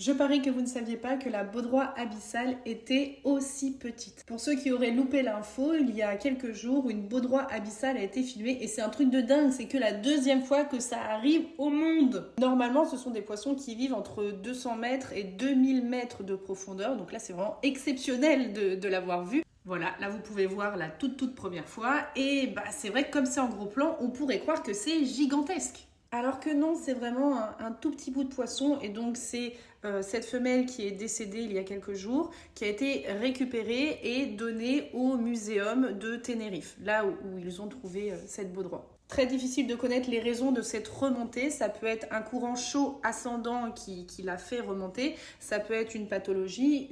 Je parie que vous ne saviez pas que la baudroie abyssale était aussi petite. Pour ceux qui auraient loupé l'info, il y a quelques jours, une baudroie abyssale a été filmée et c'est un truc de dingue, c'est que la deuxième fois que ça arrive au monde. Normalement, ce sont des poissons qui vivent entre 200 mètres et 2000 mètres de profondeur, donc là c'est vraiment exceptionnel de l'avoir vu. Voilà, là vous pouvez voir la toute première fois et c'est vrai que comme c'est en gros plan, on pourrait croire que c'est gigantesque. Alors que non, c'est vraiment un tout petit bout de poisson et donc c'est cette femelle qui est décédée il y a quelques jours qui a été récupérée et donnée au muséum de Tenerife, là où ils ont trouvé cette baudroie. Très difficile de connaître les raisons de cette remontée. Ça peut être un courant chaud ascendant qui l'a fait remonter. Ça peut être une pathologie,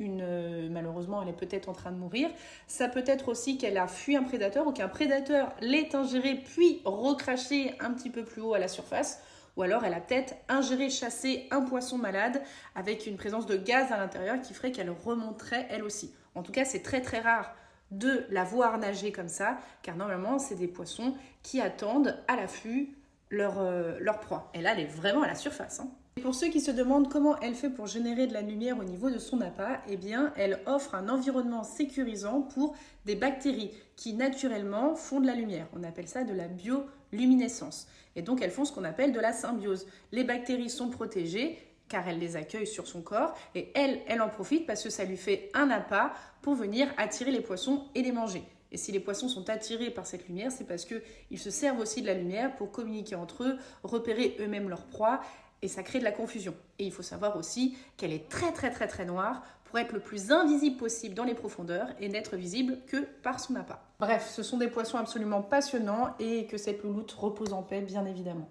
malheureusement elle est peut-être en train de mourir. Ça peut être aussi qu'elle a fui un prédateur ou qu'un prédateur l'ait ingéré puis recraché un petit peu plus haut à la surface. Ou alors elle a peut-être ingéré, chassé un poisson malade avec une présence de gaz à l'intérieur qui ferait qu'elle remonterait elle aussi. En tout cas, c'est très rare de la voir nager comme ça, car normalement, c'est des poissons qui attendent à l'affût leur proie. Et là, elle est vraiment à la surface. Et pour ceux qui se demandent comment elle fait pour générer de la lumière au niveau de son appât, eh bien, elle offre un environnement sécurisant pour des bactéries qui, naturellement, font de la lumière. On appelle ça de la bioluminescence. Et donc, elles font ce qu'on appelle de la symbiose. Les bactéries sont protégées, car elle les accueille sur son corps, et elle en profite parce que ça lui fait un appât pour venir attirer les poissons et les manger. Et si les poissons sont attirés par cette lumière, c'est parce qu'ils se servent aussi de la lumière pour communiquer entre eux, repérer eux-mêmes leur proie, et ça crée de la confusion. Et il faut savoir aussi qu'elle est très noire pour être le plus invisible possible dans les profondeurs et n'être visible que par son appât. Bref, ce sont des poissons absolument passionnants et que cette louloute repose en paix, bien évidemment.